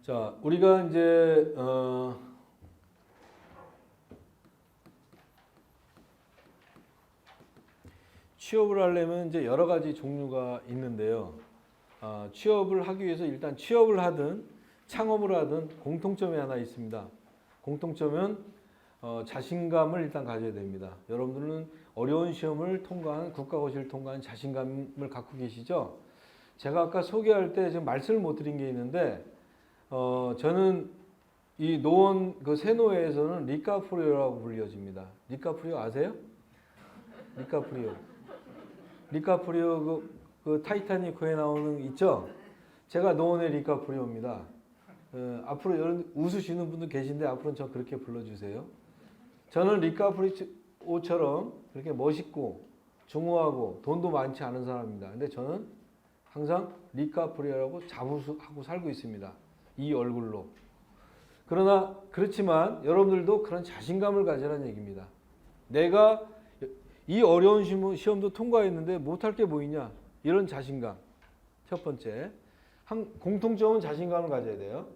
자, 우리가 이제 취업을 하려면 이제 여러 가지 종류가 있는데요. 취업을 하기 위해서 일단 취업을 하든 창업을 하든 공통점이 하나 있습니다. 공통점은 자신감을 일단 가져야 됩니다. 여러분들은 어려운 시험을 통과한 국가고시를 통과한 자신감을 갖고 계시죠? 제가 아까 소개할 때 지금 말씀을 못 드린 게 있는데 저는 이 노원 그 세노회에서는 리카프리오라고 불려집니다. 리카프리오 아세요? 리카프리오 그 타이타닉호에 나오는 있죠? 제가 노원의 리카프리오입니다. 앞으로 여러분 웃으시는 분도 계신데 앞으로는 저 그렇게 불러주세요. 저는 리카프리오처럼 그렇게 멋있고 중후하고 돈도 많지 않은 사람입니다. 근데 저는 항상 리카프리오라고 자부하고 살고 있습니다. 이 얼굴로. 그러나 그렇지만 여러분들도 그런 자신감을 가지라는 얘기입니다. 내가 이 어려운 시험도 통과했는데 못할 게 뭐 있냐? 이런 자신감. 첫 번째. 공통점은 자신감을 가져야 돼요.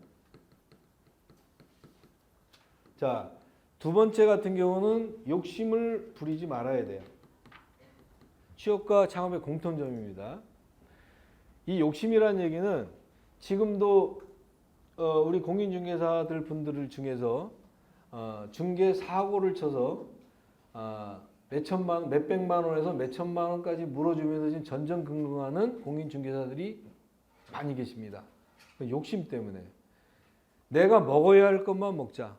자, 두 번째 같은 경우는 욕심을 부리지 말아야 돼요. 취업과 창업의 공통점입니다. 이 욕심이라는 얘기는 지금도 우리 공인중개사들 분들 중에서 중개 사고를 쳐서 몇백만 원에서 몇천만 원까지 물어주면서 지금 전전긍긍하는 공인중개사들이 많이 계십니다. 욕심 때문에. 내가 먹어야 할 것만 먹자.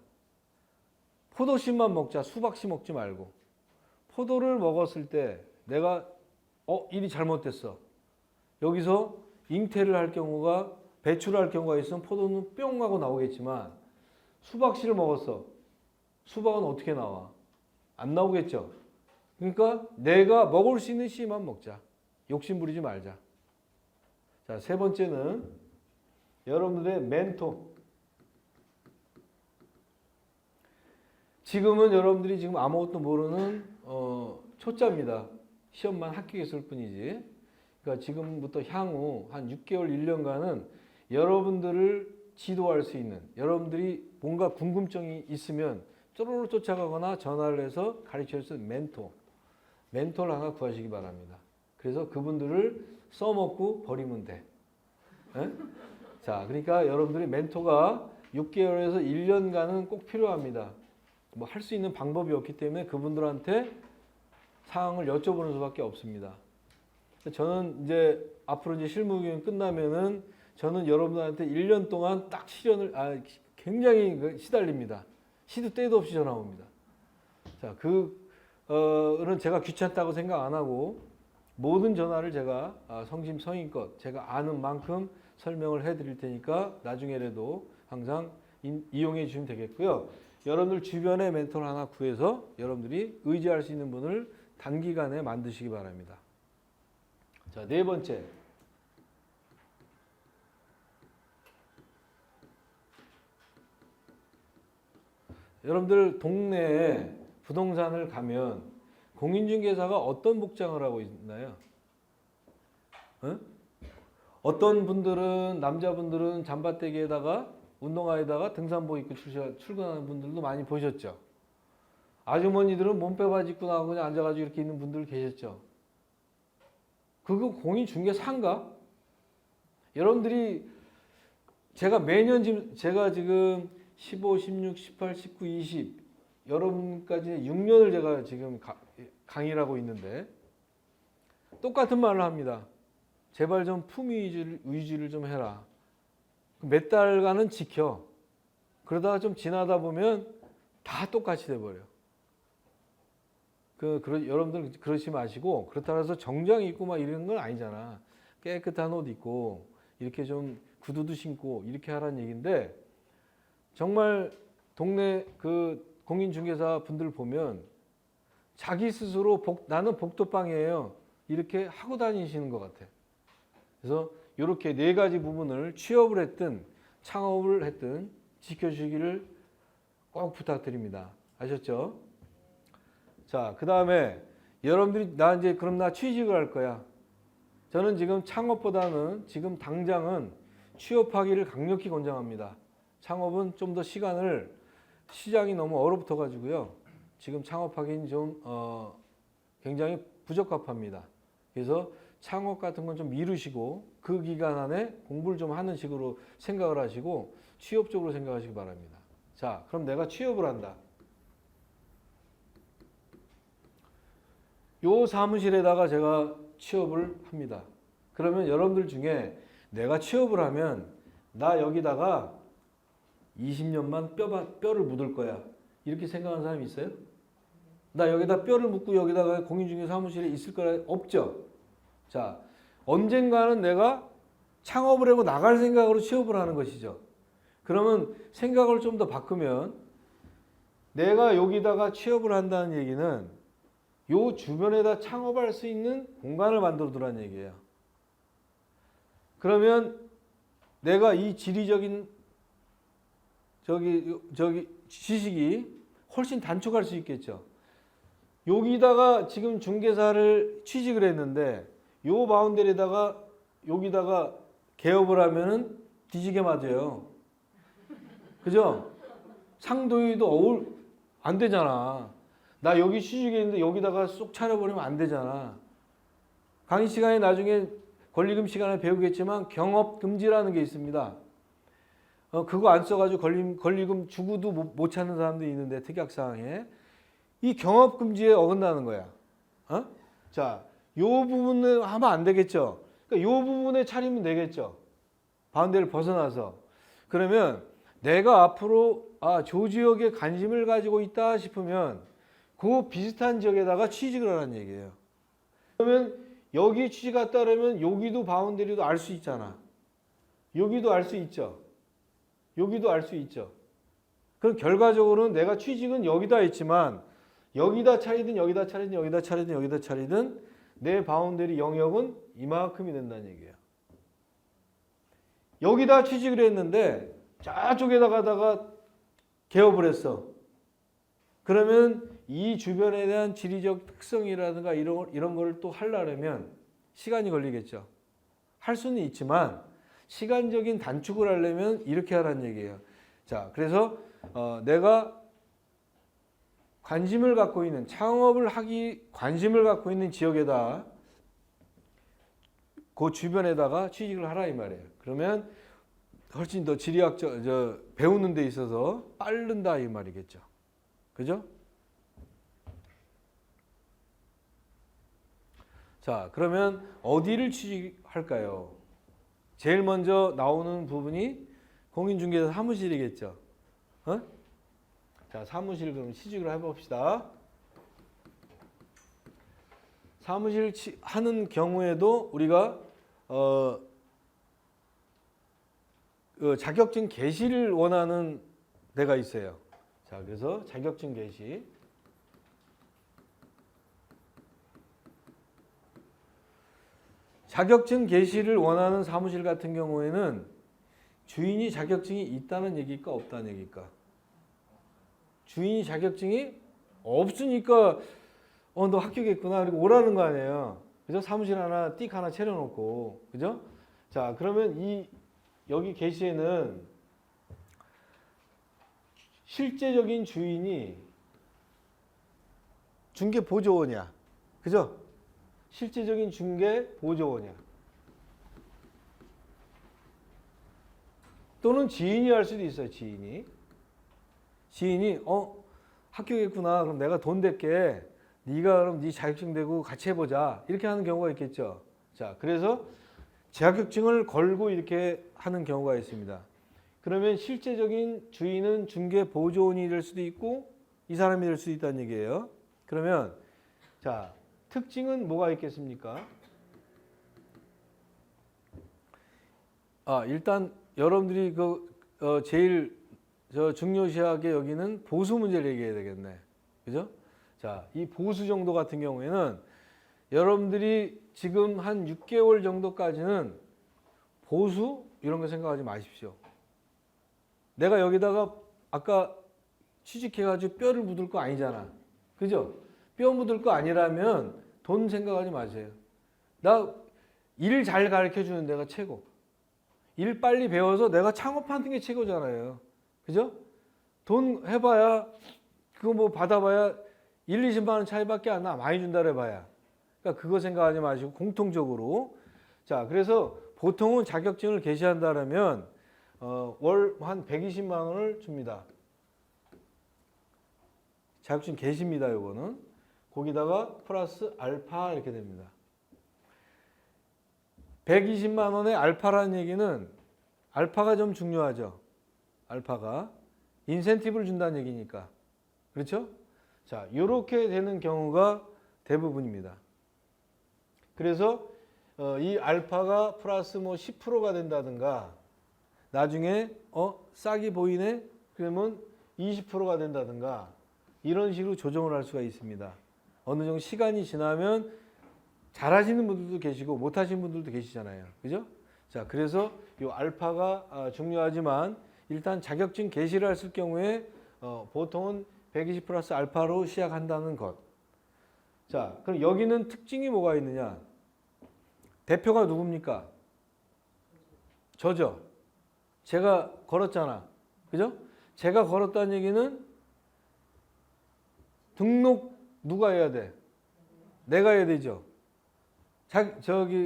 포도씨만 먹자. 수박씨 먹지 말고. 포도를 먹었을 때 내가 일이 잘못됐어. 여기서 잉태를 할 경우가 배출을 할 경우가 있으면 포도는 뿅 하고 나오겠지만 수박씨를 먹었어. 수박은 어떻게 나와? 안 나오겠죠. 그러니까 내가 먹을 수 있는 씨만 먹자. 욕심 부리지 말자. 자, 세 번째는 여러분들의 멘토. 지금은 여러분들이 지금 아무것도 모르는 초짜입니다. 시험만 합격했을 뿐이지. 그러니까 지금부터 향후 한 6개월, 1년간은 여러분들을 지도할 수 있는, 여러분들이 뭔가 궁금증이 있으면 쪼르르 쫓아가거나 전화를 해서 가르칠 수 있는 멘토를 하나 구하시기 바랍니다. 그래서 그분들을 써먹고 버리면 돼. 에? 자, 그러니까 여러분들이 멘토가 6개월에서 1년간은 꼭 필요합니다. 뭐 할 수 있는 방법이 없기 때문에 그분들한테 사항을 여쭤보는 수밖에 없습니다. 저는 이제 앞으로 이제 실무교육 끝나면은 저는 여러분들한테 1년 동안 딱 굉장히 시달립니다. 시도 때도 없이 전화 옵니다. 자, 는 제가 귀찮다고 생각 안 하고 모든 전화를 제가 성심성의껏 제가 아는 만큼 설명을 해드릴 테니까 나중에라도 항상 이용해 주시면 되겠고요. 여러분들 주변에 멘토를 하나 구해서 여러분들이 의지할 수 있는 분을 단기간에 만드시기 바랍니다. 자, 네 번째. 여러분들 동네에 부동산을 가면 공인중개사가 어떤 복장을 하고 있나요? 어떤 분들은 남자분들은 잠바떼기에다가 운동화에다가 등산복 입고 출근하는 분들도 많이 보셨죠? 아주머니들은 몸빼 바지 입고 나가고 그냥 앉아가지고 이렇게 있는 분들 계셨죠? 그거 공인중개사인가? 여러분들이 제가 지금 15, 16, 18, 19, 20 여러분까지 6년을 제가 지금 강의를 하고 있는데 똑같은 말을 합니다. 제발 좀 품위 위주를 좀 해라. 몇 달간은 지켜. 그러다가 좀 지나다 보면 다 똑같이 돼버려. 여러분들 그러지 마시고 그렇다고 해서 정장 입고 막 이런 건 아니잖아. 깨끗한 옷 입고 이렇게 좀 구두도 신고 이렇게 하라는 얘기인데 정말 동네 그 공인중개사 분들 보면 자기 스스로 나는 복도빵이에요. 이렇게 하고 다니시는 것 같아. 그래서 이렇게 네 가지 부분을 취업을 했든 창업을 했든 지켜주기를 꼭 부탁드립니다. 아셨죠? 자, 그 다음에 여러분들이 그럼 나 취직을 할 거야. 저는 지금 창업보다는 지금 당장은 취업하기를 강력히 권장합니다. 창업은 좀 더 시장이 너무 얼어붙어 가지고요. 지금 창업하기는 좀 굉장히 부적합합니다. 그래서 창업 같은 건 좀 미루시고 그 기간 안에 공부를 좀 하는 식으로 생각을 하시고 취업 쪽으로 생각하시기 바랍니다. 자, 그럼 내가 취업을 한다. 요 사무실에다가 제가 취업을 합니다. 그러면 여러분들 중에 내가 취업을 하면 나 여기다가 20년만 뼈를 묻을 거야. 이렇게 생각하는 사람이 있어요? 나 여기다 뼈를 묻고 여기다가 공인중개 사무실에 있을 거라 없죠? 자, 언젠가는 내가 창업을 하고 나갈 생각으로 취업을 하는 것이죠. 그러면 생각을 좀 더 바꾸면 내가 여기다가 취업을 한다는 얘기는 요 주변에다 창업할 수 있는 공간을 만들어 두라는 얘기예요. 그러면 내가 이 지리적인 지식이 훨씬 단축할 수 있겠죠. 여기다가 지금 중개사를 취직을 했는데 요 바운더리에다가 여기다가 개업을 하면은 뒤지게 맞아요. 그죠? 상도위도 안 되잖아. 나 여기 취직했는데 여기다가 쏙 차려버리면 안 되잖아. 강의 시간에 나중에 권리금 시간에 배우겠지만 경업금지라는 게 있습니다. 그거 안 써가지고 권리금 주고도 못 찾는 사람도 있는데 특약사항에 이 경업금지에 어긋나는 거야. 자, 요 부분은 하면 안 되겠죠. 그러니까 요 부분에 차리면 되겠죠. 바운더리를 벗어나서. 그러면 내가 앞으로 저 지역에 관심을 가지고 있다 싶으면 그 비슷한 지역에다가 취직을 하라는 얘기예요. 그러면 여기 취직했다 그러면 여기도 바운더리도 알 수 있잖아. 여기도 알 수 있죠. 여기도 알 수 있죠. 그럼 결과적으로는 내가 취직은 여기다 했지만 여기다 차리든 여기다 차리든 여기다 차리든 여기다 차리든 내 바운더리 영역은 이만큼이 된다는 얘기예요. 여기다 취직을 했는데 저쪽에다가 개업을 했어. 그러면 이 주변에 대한 지리적 특성이라든가 이런 걸 또 하려면 시간이 걸리겠죠. 할 수는 있지만 시간적인 단축을 하려면 이렇게 하라는 얘기예요. 자, 그래서 내가 관심을 갖고 있는 관심을 갖고 있는 지역에다 그 주변에다가 취직을 하라 이 말이에요. 그러면 훨씬 더 배우는 데 있어서 빠른다 이 말이겠죠. 그죠? 자, 그러면 어디를 취직할까요? 제일 먼저 나오는 부분이 공인중개사 사무실이겠죠. 자, 사무실 그럼 취직을 해봅시다. 사무실 하는 경우에도 우리가 자격증 개시를 원하는 데가 있어요. 자, 그래서 자격증 개시. 자격증 개시를 원하는 사무실 같은 경우에는 주인이 자격증이 있다는 얘기일까 없다는 얘기일까? 주인이 자격증이 없으니까 너 합격했구나 그리고 오라는 거 아니에요. 그죠? 사무실 하나 띡 하나 차려놓고 그죠? 자, 그러면 여기 개시에는 실제적인 주인이 중개보조원이야. 그죠? 실제적인 중개보조원이야. 또는 지인이 할 수도 있어요. 지인이 합격했구나. 그럼 내가 돈 댈게. 네가 그럼 네 자격증 대고 같이 해보자. 이렇게 하는 경우가 있겠죠. 자, 그래서 자격증을 걸고 이렇게 하는 경우가 있습니다. 그러면 실제적인 주인은 중개보조원이 될 수도 있고 이 사람이 될 수도 있다는 얘기예요. 그러면 자, 특징은 뭐가 있겠습니까? 일단 여러분들이 제일 중요시하게 여기는 보수 문제를 얘기해야 되겠네. 그죠? 자, 이 보수 정도 같은 경우에는 여러분들이 지금 한 6개월 정도까지는 보수 이런 거 생각하지 마십시오. 내가 여기다가 아까 취직해가지고 뼈를 묻을 거 아니잖아. 그죠? 뼈 묻을 거 아니라면 돈 생각하지 마세요. 나 일 잘 가르쳐 주는 데가 최고. 일 빨리 배워서 내가 창업하는 게 최고잖아요. 그죠? 돈 해봐야 그거 뭐 받아봐야 1, 20만 원 차이밖에 안 나. 많이 준다 해봐야. 그러니까 그거 생각하지 마시고 공통적으로. 자, 그래서 보통은 자격증을 개시한다면 월 한 120만 원을 줍니다. 자격증 개시입니다. 요거는. 거기다가 플러스 알파 이렇게 됩니다. 120만 원의 알파라는 얘기는 알파가 좀 중요하죠. 알파가 인센티브를 준다는 얘기니까. 그렇죠? 자, 이렇게 되는 경우가 대부분입니다. 그래서 이 알파가 플러스 뭐 10%가 된다든가 나중에 싹이 보이네? 그러면 20%가 된다든가 이런 식으로 조정을 할 수가 있습니다. 어느 정도 시간이 지나면 잘하시는 분들도 계시고 못하시는 분들도 계시잖아요. 그죠? 자, 그래서 이 알파가 중요하지만 일단 자격증 개시를 했을 경우에 보통은 120 플러스 알파로 시작한다는 것. 자, 그럼 여기는 특징이 뭐가 있느냐? 대표가 누굽니까? 저죠. 제가 걸었잖아. 그죠? 제가 걸었다는 얘기는 등록 누가 해야 돼? 내가 해야 되죠.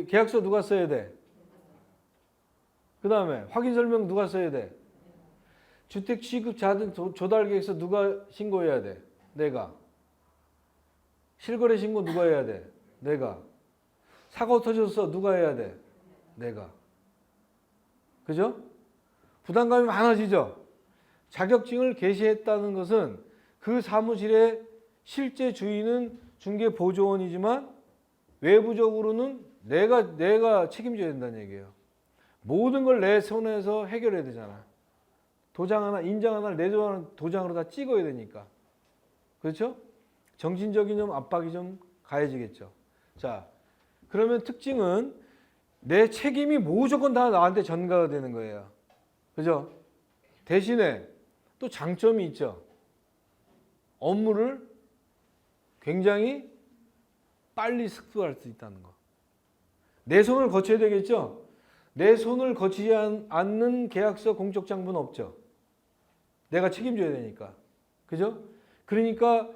계약서 누가 써야 돼? 그 다음에 확인설명 누가 써야 돼? 주택 취급 자등 조달 계획서 누가 신고해야 돼? 내가. 실거래 신고 누가 해야 돼? 내가. 사고 터졌어 누가 해야 돼? 내가. 그죠? 부담감이 많아지죠? 자격증을 개시했다는 것은 그 사무실의 실제 주인은 중개보조원이지만 외부적으로는 내가 책임져야 된다는 얘기예요. 모든 걸 내 손에서 해결해야 되잖아. 도장 하나, 인장 하나를 내 도장으로 다 찍어야 되니까. 그렇죠? 정신적인 좀 압박이 좀 가해지겠죠. 자, 그러면 특징은 내 책임이 무조건 다 나한테 전가가 되는 거예요. 그죠? 대신에 또 장점이 있죠. 업무를 굉장히 빨리 습득할 수 있다는 거. 내 손을 거쳐야 되겠죠? 내 손을 거치지 않는 계약서 공적 장부는 없죠. 내가 책임져야 되니까. 그죠? 그러니까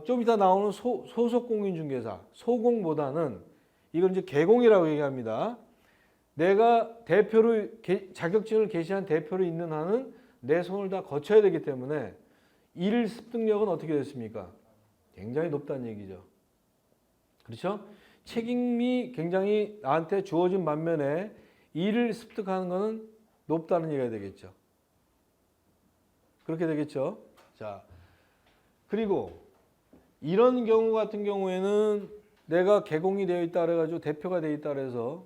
좀 이따 나오는 소속 공인중개사, 소공보다는 이걸 이제 개공이라고 얘기합니다. 내가 대표로 자격증을 개시한 대표로 있는 한은 내 손을 다 거쳐야 되기 때문에 일 습득력은 어떻게 됐습니까? 굉장히 높다는 얘기죠. 그렇죠? 책임이 굉장히 나한테 주어진 반면에 일을 습득하는 것은 높다는 얘기가 되겠죠. 그렇게 되겠죠. 자, 그리고 이런 경우 같은 경우에는 내가 개공이 되어 있다 그래가지고 대표가 되어 있다 그래서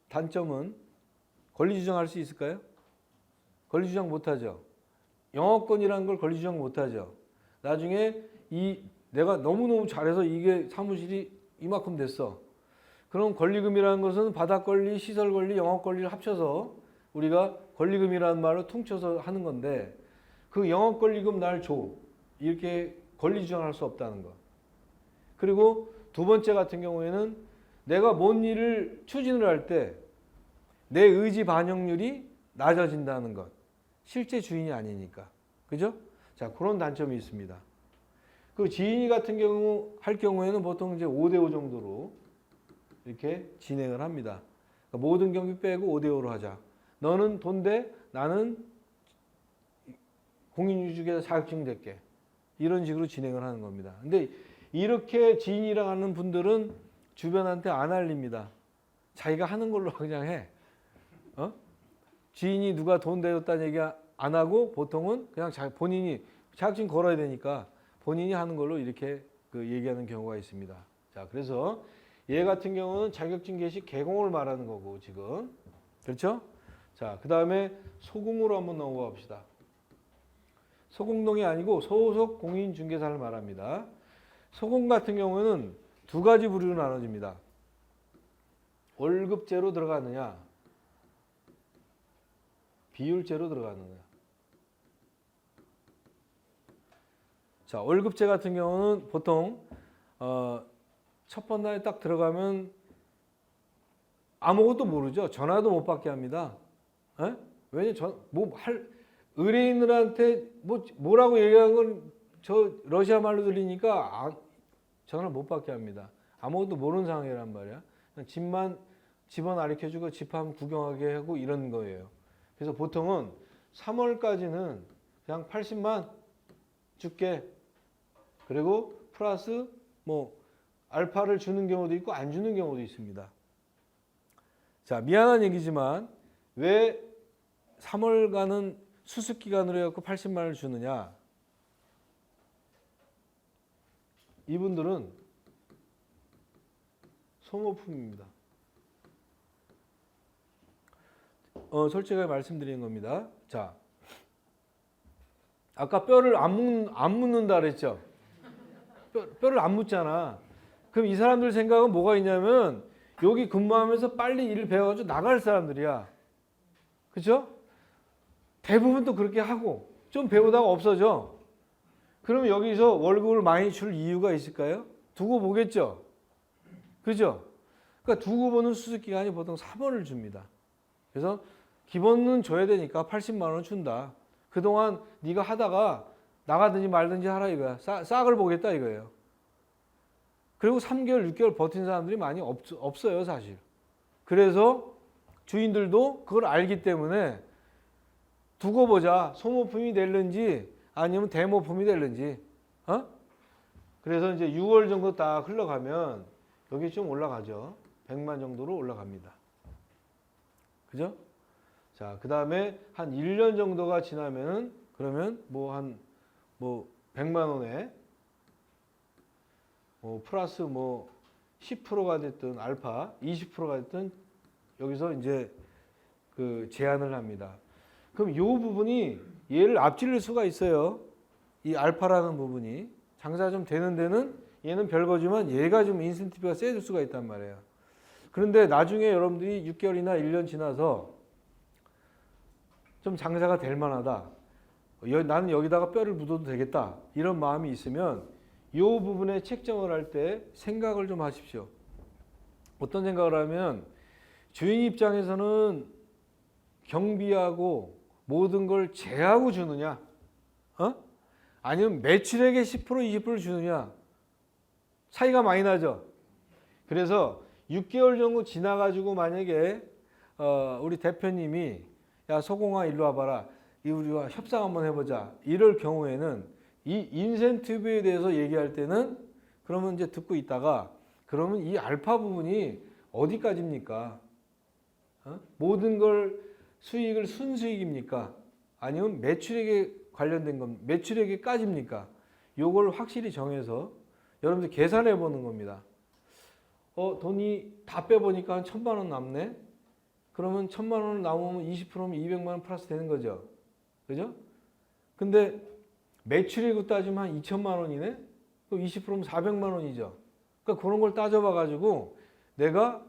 단점은 권리주장할 수 있을까요? 권리주장 못하죠. 영업권이라는 걸 권리주장 못하죠. 나중에 내가 너무너무 잘해서 이게 사무실이 이만큼 됐어. 그럼 권리금이라는 것은 바닥권리, 시설권리, 영업권리를 합쳐서 우리가 권리금이라는 말을 퉁쳐서 하는 건데 그 영업권리금 날 줘. 이렇게 권리주장할 수 없다는 거. 그리고 두 번째 같은 경우에는 내가 뭔 일을 추진을 할 때 내 의지 반영률이 낮아진다는 것. 실제 주인이 아니니까. 그죠? 자, 그런 단점이 있습니다. 그 지인이 같은 경우 할 경우에는 보통 이제 5대5 정도로 이렇게 진행을 합니다. 그러니까 모든 경비 빼고 5대5로 하자. 너는 돈 대, 나는 공인중개사 자격증 댈게. 이런 식으로 진행을 하는 겁니다. 근데 이렇게 지인이랑 하는 분들은 주변한테 안 알립니다. 자기가 하는 걸로 그냥 해. 지인이 누가 돈 대줬다는 얘기 안 하고 보통은 그냥 본인이 자격증 걸어야 되니까 본인이 하는 걸로 이렇게 얘기하는 경우가 있습니다. 자, 그래서 얘 같은 경우는 자격증 개시 개공을 말하는 거고 지금. 그렇죠? 자, 그 다음에 소공으로 한번 넘어가 봅시다. 소공동이 아니고 소속 공인중개사를 말합니다. 소공 같은 경우는 두 가지 부류로 나눠집니다. 월급제로 들어가느냐, 비율제로 들어가느냐. 자, 월급제 같은 경우는 보통 첫 번날에 딱 들어가면 아무것도 모르죠. 전화도 못 받게 합니다. 에? 왜냐 의뢰인들한테 뭐라고 얘기한 건 저 러시아 말로 들리니까 전화를 못 받게 합니다. 아무것도 모르는 상황이란 말이야. 그냥 집만 가르쳐주고 집 한번 구경하게 하고 이런 거예요. 그래서 보통은 3월까지는 그냥 80만 줄게. 그리고 플러스 알파를 주는 경우도 있고 안 주는 경우도 있습니다. 자, 미안한 얘기지만 왜 3월간은 수습기간으로 해갖고 80만 원을 주느냐? 이분들은 소모품입니다. 솔직하게 말씀드리는 겁니다. 자, 아까 뼈를 안 묻는다 그랬죠? 뼈를 안 묻잖아. 그럼 이 사람들 생각은 뭐가 있냐면 여기 근무하면서 빨리 일을 배워가지고 나갈 사람들이야. 그렇죠? 대부분 또 그렇게 하고 좀 배우다가 없어져. 그러면 여기서 월급을 많이 줄 이유가 있을까요? 두고 보겠죠. 그죠? 그러니까 두고 보는 수습기간이 보통 3월을 줍니다. 그래서 기본은 줘야 되니까 80만 원 준다. 그동안 네가 하다가 나가든지 말든지 하라 이거야. 싹을 보겠다 이거예요. 그리고 3개월, 6개월 버틴 사람들이 많이 없어요, 사실. 그래서 주인들도 그걸 알기 때문에 두고 보자. 소모품이 될는지 아니면 대모품이 될는지. 그래서 이제 6월 정도 딱 흘러가면 여기 좀 올라가죠. 100만 정도로 올라갑니다. 그죠? 자, 그 다음에 한 1년 정도가 지나면은 그러면 100만 원에 플러스 10%가 됐든 알파 20%가 됐든 여기서 이제 그 제한을 합니다. 그럼 이 부분이 얘를 앞질릴 수가 있어요. 이 알파라는 부분이 장사 좀 되는 데는 얘는 별거지만 얘가 좀 인센티브가 세질 수가 있단 말이에요. 그런데 나중에 여러분들이 6개월이나 1년 지나서 좀 장사가 될 만하다. 나는 여기다가 뼈를 묻어도 되겠다. 이런 마음이 있으면 이 부분에 책정을 할 때 생각을 좀 하십시오. 어떤 생각을 하면 주인 입장에서는 경비하고 모든 걸 제하고 주느냐? 아니면 매출액의 10% 20%를 주느냐? 차이가 많이 나죠. 그래서 6개월 정도 지나가지고 만약에 우리 대표님이 야 소공아 일로 와봐라. 우리가 협상 한번 해보자. 이럴 경우에는 이 인센티브에 대해서 얘기할 때는 그러면 이제 듣고 있다가 그러면 이 알파 부분이 어디까지입니까? 모든 걸 수익을 순수익입니까? 아니면 매출액에 관련된 건 매출액에까지입니까? 요걸 확실히 정해서 여러분들 계산해 보는 겁니다. 돈이 다 빼보니까 한 1,000만 원 남네? 그러면 1,000만 원 남으면 20%면 200만 원 플러스 되는 거죠. 그죠? 근데 매출액으로 따지면 한 2천만 원이네? 그럼 20%면 400만 원이죠. 그러니까 그런 걸 따져봐 가지고 내가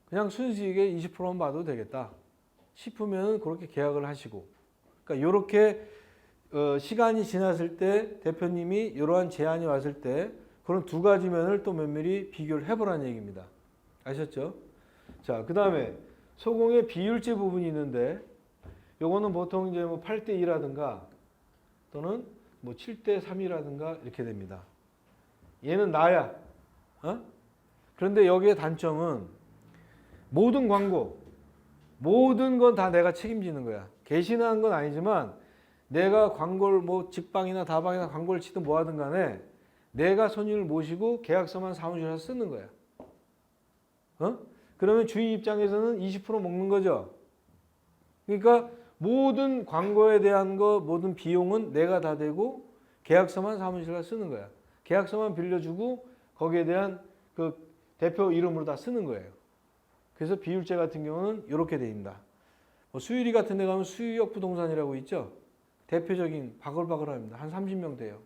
그냥 순수익에 20%만 받아도 되겠다 싶으면 그렇게 계약을 하시고, 그러니까 이렇게 시간이 지났을 때 대표님이 이러한 제안이 왔을 때 그런 두 가지 면을 또 면밀히 비교를 해보라는 얘기입니다. 아셨죠? 자, 그 다음에 소공의 비율제 부분이 있는데 요거는 보통 이제 8대 2라든가 또는 7대 3이라든가 이렇게 됩니다. 얘는 나야. 그런데 여기에 단점은 모든 광고, 모든 건 다 내가 책임지는 거야. 개신한 건 아니지만 내가 광고를 직방이나 다방이나 광고를 치든 뭐 하든 간에 내가 손님을 모시고 계약서만 사무실에서 쓰는 거야. 그러면 주인 입장에서는 20% 먹는 거죠. 그러니까 모든 광고에 대한 모든 비용은 내가 다 대고 계약서만 사무실에서 쓰는 거야. 계약서만 빌려주고 거기에 대한 그 대표 이름으로 다 쓰는 거예요. 그래서 비율제 같은 경우는 이렇게 돼 있다. 수유리 같은 데 가면 수유역 부동산이라고 있죠. 대표적인 바글바글합니다. 한 30명 돼요.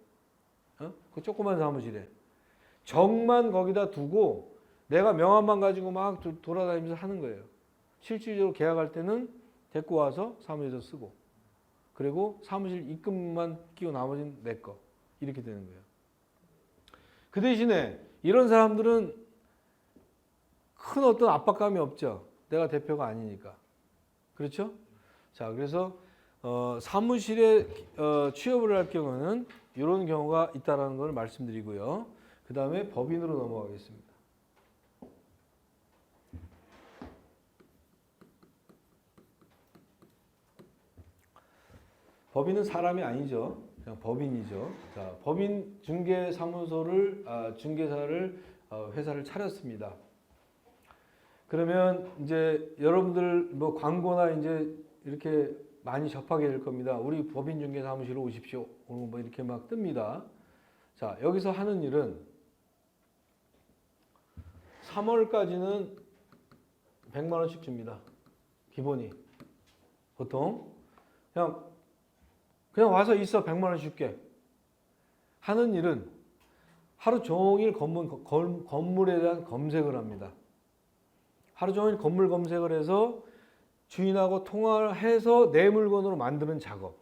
그 조그만 사무실에. 정만 거기다 두고 내가 명함만 가지고 막 돌아다니면서 하는 거예요. 실질적으로 계약할 때는 데리고 와서 사무실에서 쓰고, 그리고 사무실 입금만 끼고 나머지는 내 거. 이렇게 되는 거예요. 그 대신에 이런 사람들은 큰 어떤 압박감이 없죠. 내가 대표가 아니니까. 그렇죠? 자, 그래서 사무실에 취업을 할 경우는 이런 경우가 있다는 걸 말씀드리고요. 그 다음에 법인으로 넘어가겠습니다. 법인은 사람이 아니죠. 그냥 법인이죠. 자, 법인 중개사무소를 중개사를 회사를 차렸습니다. 그러면 이제 여러분들 뭐 광고나 이제 이렇게 많이 접하게 될 겁니다. 우리 법인 중개 사무실로 오십시오. 뭐 이렇게 막 뜹니다. 자, 여기서 하는 일은 3월까지는 100만 원씩 줍니다. 기본이. 보통 그냥 와서 있어. 100만 원 줄게. 하는 일은 하루 종일 건물에 대한 검색을 합니다. 하루 종일 건물 검색을 해서 주인하고 통화를 해서 내 물건으로 만드는 작업.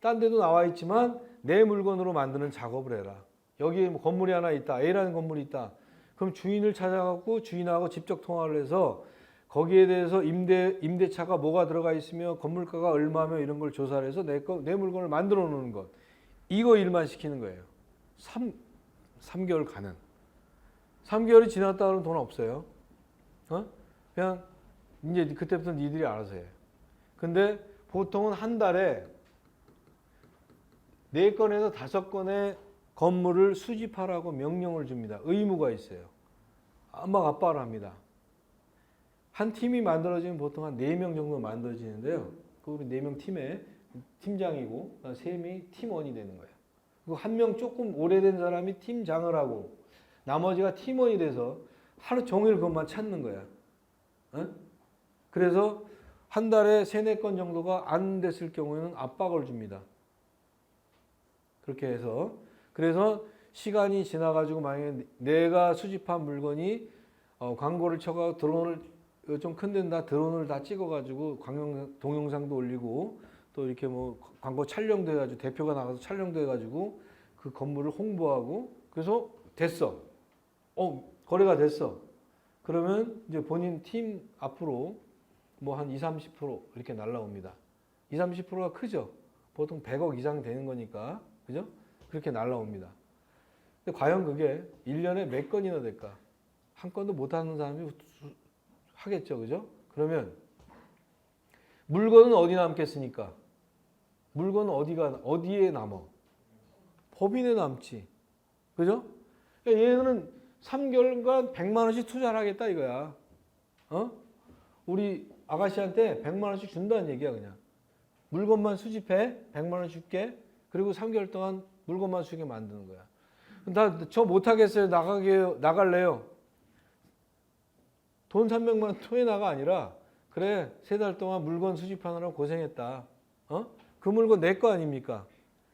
딴 데도 나와 있지만 내 물건으로 만드는 작업을 해라. 여기에 뭐 건물이 하나 있다. A라는 건물이 있다. 그럼 주인을 찾아가고 주인하고 직접 통화를 해서 거기에 대해서 임대차가 뭐가 들어가 있으며 건물가가 얼마며 이런 걸 조사를 해서 내 물건을 만들어 놓는 것. 이거 일만 시키는 거예요. 3개월 가는. 3개월이 지났다 그러면 돈 없어요. 그냥 이제 그때부터 니들이 알아서 해. 근데 보통은 한 달에 4건에서 5건의 건물을 수집하라고 명령을 줍니다. 의무가 있어요. 막 압박을 합니다. 한 팀이 만들어지면 보통 한 4명 정도 만들어지는데요. 그 4명 팀에 팀장이고 3명이 팀원이 되는 거예요. 그리고 1명 조금 오래된 사람이 팀장을 하고 나머지가 팀원이 돼서 하루 종일 그것만 찾는 거야. 그래서 한 달에 3-4건 정도가 안 됐을 경우에는 압박을 줍니다. 그렇게 해서 그래서 시간이 지나가지고 만약에 내가 수집한 물건이 광고를 쳐가지고 드론을 좀 큰 데는 다 드론을 다 찍어가지고 동영상도 올리고 또 이렇게 뭐 광고 촬영도 해가지고 대표가 나가서 촬영도 해가지고 그 건물을 홍보하고 그래서 됐어. 거래가 됐어. 그러면 이제 본인 팀 앞으로 뭐 한 20-30% 이렇게 날라옵니다. 20-30%가 크죠? 보통 100억 이상 되는 거니까. 그죠? 그렇게 날라옵니다. 근데 과연 그게 1년에 몇 건이나 될까? 한 건도 못 하는 사람이 하겠죠. 그죠? 그러면 물건은 어디 남겠습니까? 물건은 어디에 남아? 법인에 남지. 그죠? 그러니까 얘는 3개월간 100만 원씩 투자를 하겠다 이거야. 우리 아가씨한테 100만 원씩 준다는 얘기야 그냥. 물건만 수집해. 100만 원 줄게. 그리고 3개월 동안 물건만 수집해 만드는 거야. 저 못하겠어요. 나갈래요. 돈 300만 원 토해나가 아니라 그래 3달 동안 물건 수집하느라고 고생했다. 그 물건 내 거 아닙니까?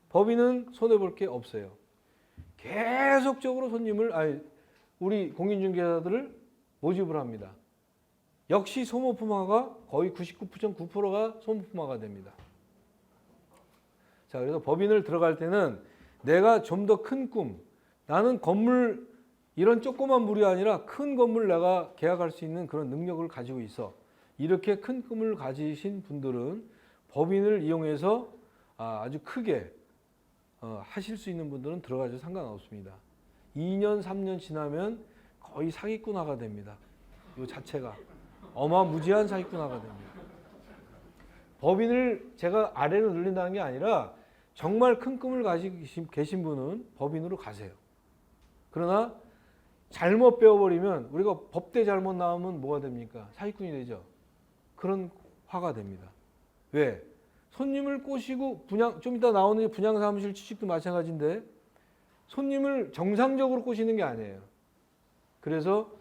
법인은 손해볼 게 없어요. 계속적으로 우리 공인중개사들을 모집을 합니다. 역시 소모품화가 거의 99.9%가 소모품화가 됩니다. 자, 그래서 법인을 들어갈 때는 내가 좀 더 큰 꿈, 나는 건물 이런 조그만 물이 아니라 큰 건물 내가 계약할 수 있는 그런 능력을 가지고 있어. 이렇게 큰 꿈을 가지신 분들은 법인을 이용해서 아주 크게 하실 수 있는 분들은 들어가셔도 상관없습니다. 2년, 3년 지나면 거의 사기꾼화가 됩니다. 이 자체가 어마무지한 사기꾼화가 됩니다. 법인을 제가 아래로 늘린다는 게 아니라 정말 큰 꿈을 가지고 계신 분은 법인으로 가세요. 그러나 잘못 배워버리면 우리가 법대 잘못 나오면 뭐가 됩니까? 사기꾼이 되죠. 그런 화가 됩니다. 왜? 손님을 꼬시고 좀 이따 나오는 분양사무실 취직도 마찬가지인데 손님을 정상적으로 꼬시는 게 아니에요. 그래서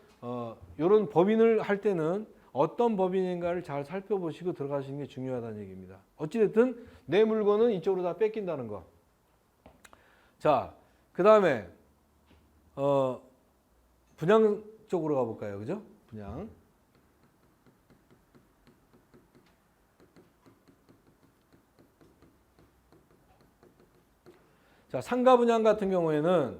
이런 법인을 할 때는 어떤 법인인가를 잘 살펴보시고 들어가시는 게 중요하다는 얘기입니다. 어찌됐든 내 물건은 이쪽으로 다 뺏긴다는 거. 자, 그 다음에 분양 쪽으로 가볼까요? 그죠? 분양. 자, 상가 분양 같은 경우에는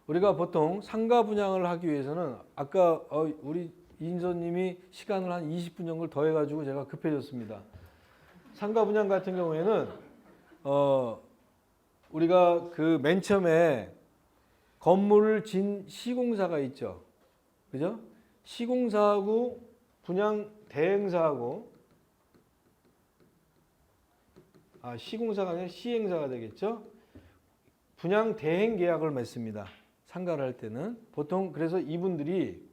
우리가 보통 상가 분양을 하기 위해서는 아까 우리 인선님이 시간을 한 20분 정도를 더해가지고 제가 급해졌습니다. 상가 분양 같은 경우에는 우리가 그 맨 처음에 건물을 진 시공사가 있죠. 그죠? 시공사하고 분양 대행사하고 시공사가 아니라 시행사가 되겠죠. 분양 대행 계약을 맺습니다. 상가를 할 때는 보통 그래서 이분들이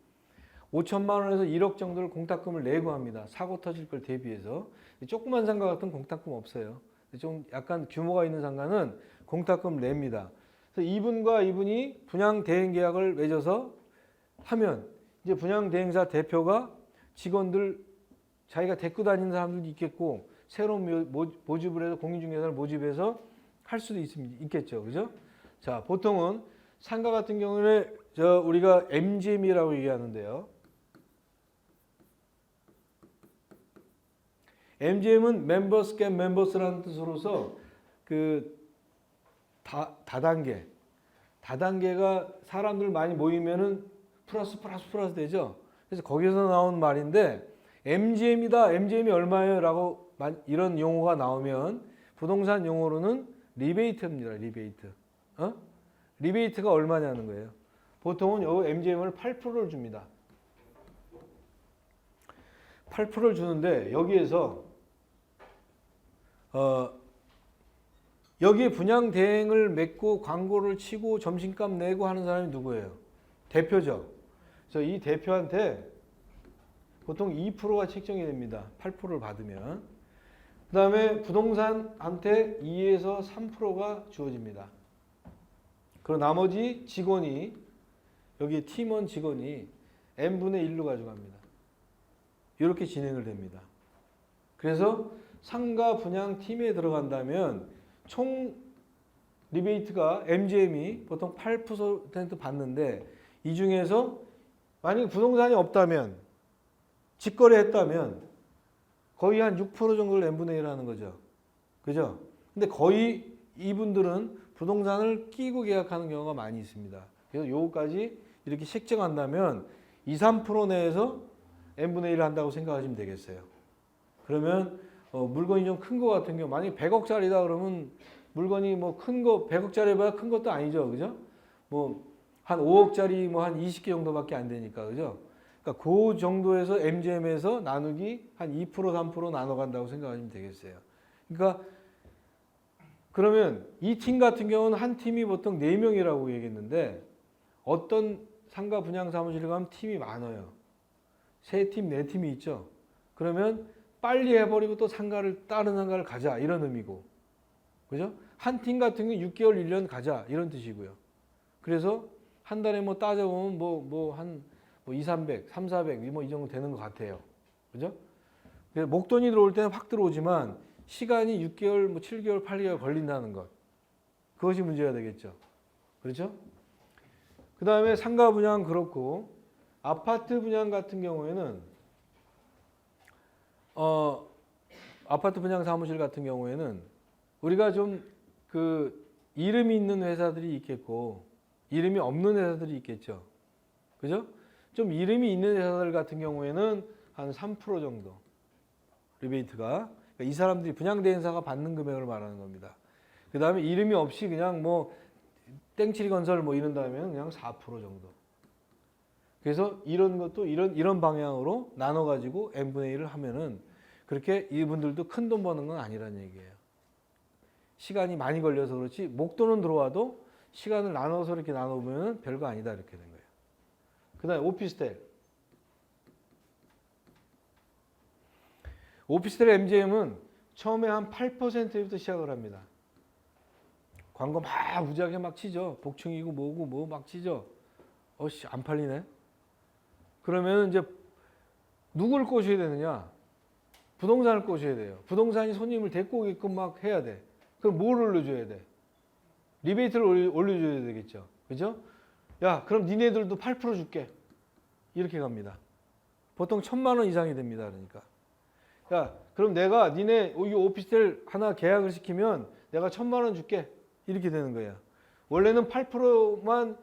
5천만 원에서 1억 정도를 공탁금을 내고 합니다. 사고 터질 걸 대비해서. 조그만 상가 같은 공탁금 없어요. 좀 약간 규모가 있는 상가는 공탁금 냅니다. 그래서 이분과 이분이 분양 대행 계약을 맺어서 하면 이제 분양 대행사 대표가 직원들 자기가 데리고 다니는 사람들도 있겠고 새로운 모집을 해서 공인중개사를 모집해서 할 수도 있겠죠. 그죠? 자, 보통은 상가 같은 경우는 우리가 MGM이라고 얘기하는데요. MGM은 Members Get Members라는 뜻으로서 그 다단계가 사람들 많이 모이면은 플러스 되죠. 그래서 거기서 나온 말인데 MGM이다. MGM이 얼마예요? 라고 이런 용어가 나오면 부동산 용어로는 리베이트입니다. 리베이트. 리베이트가 얼마냐는 거예요. 보통은 요 MGM을 8%를 줍니다. 8%를 주는데 여기에서 여기에 분양 대행을 맺고 광고를 치고 점심값 내고 하는 사람이 누구예요? 대표죠. 그래서 이 대표한테 보통 2%가 책정이 됩니다. 8%를 받으면. 그 다음에 부동산한테 2에서 3%가 주어집니다. 그리고 나머지 직원이 여기 팀원 직원이 n분의 1로 가져갑니다. 이렇게 진행을 됩니다. 그래서 상가 분양 팀에 들어간다면 총 리베이트가 MGM이 보통 8% 받는데 이 중에서 만약에 부동산이 없다면 직거래했다면 거의 한 6% 정도를 n분의 1 하는 거죠. 그죠? 근데 거의 이분들은 부동산을 끼고 계약하는 경우가 많이 있습니다. 그래서 요거까지 이렇게 책정한다면 2, 3% 내에서 n분의 1 한다고 생각하시면 되겠어요. 그러면 물건이 좀 큰 거 같은 경우 만약에 100억짜리다 그러면 물건이 뭐 큰 거 100억짜리보다 큰 것도 아니죠. 그죠? 뭐 한 5억짜리 뭐 한 20개 정도밖에 안 되니까. 그죠? 그러니까 그 정도에서 MGM에서 나누기 한 2%, 3% 나눠 간다고 생각하시면 되겠어요. 그러니까 그러면 이 팀 같은 경우는 한 팀이 보통 4명이라고 얘기했는데 어떤 상가 분양 사무실에 가면 팀이 많아요. 3팀, 4팀이 있죠. 그러면 빨리 해버리고 또 다른 상가를 가자 이런 의미고. 그죠? 한 팀 같은 경우 6개월, 1년 가자 이런 뜻이고요. 그래서 한 달에 뭐 따져보면 한 2, 300, 3, 400 뭐 이 정도 되는 것 같아요. 그죠? 목돈이 들어올 때는 확 들어오지만 시간이 6개월, 뭐 7개월, 8개월 걸린다는 것. 그것이 문제가 되겠죠. 그렇죠? 그 다음에 상가 분양 그렇고 아파트 분양 같은 경우에는 아파트 분양 사무실 같은 경우에는 우리가 좀 그 이름이 있는 회사들이 있겠고 이름이 없는 회사들이 있겠죠. 그죠? 좀 이름이 있는 회사들 같은 경우에는 한 3% 정도 리베이트가 그러니까 이 사람들이 분양 대행사가 받는 금액을 말하는 겁니다. 그 다음에 이름이 없이 그냥 뭐 땡칠이 건설 뭐 이런다면 그냥 4% 정도. 그래서 이런 것도 이런 방향으로 나눠 가지고 n분의 1을 하면은 그렇게 이분들도 큰 돈 버는 건 아니라는 얘기예요. 시간이 많이 걸려서 그렇지 목돈은 들어와도 시간을 나눠서 이렇게 나눠보면 별거 아니다 이렇게 된 거예요. 그 다음에 오피스텔. 오피스텔 MGM은 처음에 한 8%부터 시작을 합니다. 광고 막 무지하게 막 치죠. 복층이고 뭐고 뭐 막 치죠. 안 팔리네. 그러면 이제 누굴 꼬셔야 되느냐? 부동산을 꼬셔야 돼요. 부동산이 손님을 데리고 오게끔 막 해야 돼. 그럼 뭘 올려줘야 돼? 리베이트를 올려줘야 되겠죠. 그죠? 야, 그럼 니네들도 8% 줄게. 이렇게 갑니다. 보통 1,000만 원 이상이 됩니다. 그러니까. 야, 그럼 내가 니네 이 오피스텔 하나 계약을 시키면 내가 1,000만 원 줄게. 이렇게 되는 거예요. 원래는 8%만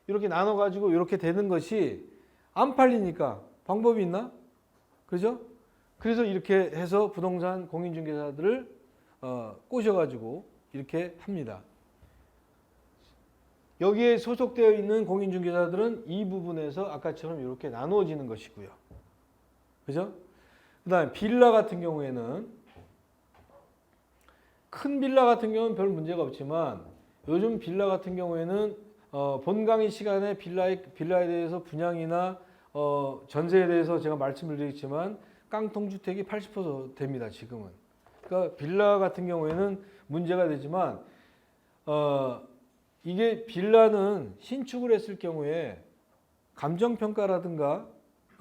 이렇게 나눠가지고 이렇게 되는 것이 안 팔리니까 방법이 있나? 그죠? 그래서 이렇게 해서 부동산 공인중개사들을 꼬셔가지고 이렇게 합니다. 여기에 소속되어 있는 공인중개사들은 이 부분에서 아까처럼 이렇게 나누어지는 것이고요. 그죠? 그 다음에 빌라 같은 경우에는 큰 빌라 같은 경우는 별 문제가 없지만 요즘 빌라 같은 경우에는 본 강의 시간에 빌라에 대해서 분양이나 전세에 대해서 제가 말씀을 드렸지만 깡통주택이 80% 됩니다. 지금은. 그러니까 빌라 같은 경우에는 문제가 되지만 이게 빌라는 신축을 했을 경우에 감정평가라든가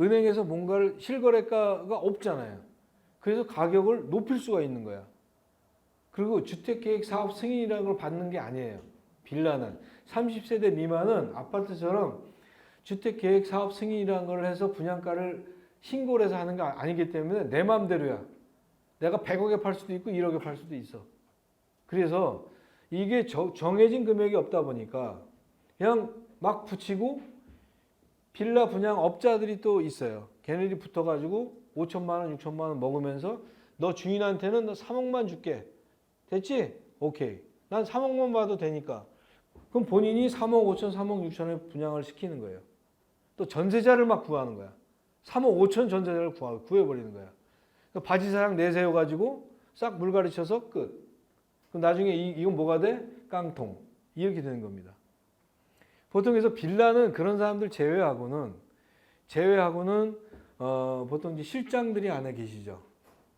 은행에서 뭔가를 실거래가가 없잖아요. 그래서 가격을 높일 수가 있는 거야. 그리고 주택계획 사업 승인이라는 걸 받는 게 아니에요. 빌라는 30세대 미만은 아파트처럼 주택계획 사업 승인이라는 걸 해서 분양가를 신고를 해서 하는 게 아니기 때문에 내 마음대로야. 내가 100억에 팔 수도 있고 1억에 팔 수도 있어. 그래서 이게 정해진 금액이 없다 보니까 그냥 막 붙이고 빌라 분양 업자들이 또 있어요. 걔네들이 붙어가지고 5천만 원, 6천만 원 먹으면서 너 주인한테는 너 3억만 줄게. 됐지? 오케이. 난 3억만 봐도 되니까. 그럼 본인이 3억 5천, 3억 6천에 분양을 시키는 거예요. 또 전세자를 막 구하는 거야. 3억 5천 전세자를 구해버리는 거야. 그러니까 바지사장 내세워가지고 싹 물갈이 쳐서 끝. 그럼 나중에 이건 뭐가 돼? 깡통. 이렇게 되는 겁니다. 보통 그래서 빌라는 그런 사람들 제외하고는 보통 이제 실장들이 안에 계시죠.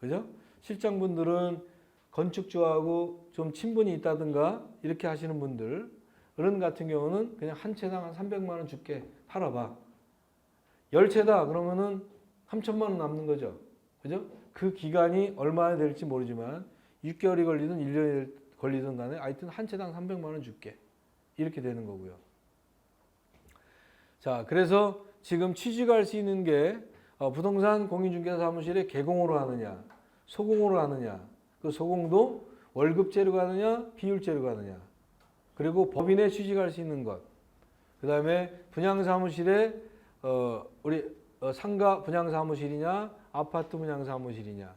그죠? 실장분들은 건축주하고 좀 친분이 있다든가 이렇게 하시는 분들 어른 같은 경우는 그냥 한 채당 한 300만 원 줄게 팔아봐. 10채다 그러면은 3천만 원 남는 거죠. 그죠? 그 기간이 얼마나 될지 모르지만 6개월이 걸리든 1년이 걸리든 간에 하여튼 한 채당 300만 원 줄게. 이렇게 되는 거고요. 자, 그래서 지금 취직할 수 있는 게 부동산 공인중개사 사무실에 개공으로 하느냐, 소공으로 하느냐, 그 소공도 월급제로 가느냐, 비율제로 가느냐, 그리고 법인에 취직할 수 있는 것, 그 다음에 분양사무실에 우리 상가 분양사무실이냐, 아파트 분양사무실이냐,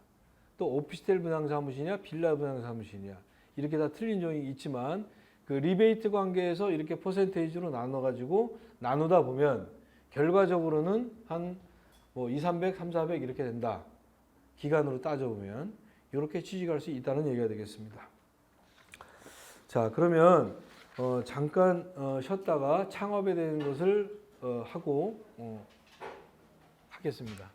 또 오피스텔 분양사무실이냐, 빌라 분양사무실이냐 이렇게 다 틀린 점이 있지만 그 리베이트 관계에서 이렇게 퍼센테이지로 나눠가지고 나누다 보면 결과적으로는 한 뭐 2, 300, 3, 400 이렇게 된다. 기간으로 따져보면 이렇게 취직할 수 있다는 얘기가 되겠습니다. 자, 그러면 잠깐 쉬었다가 창업에 대한 것을 하고 하겠습니다.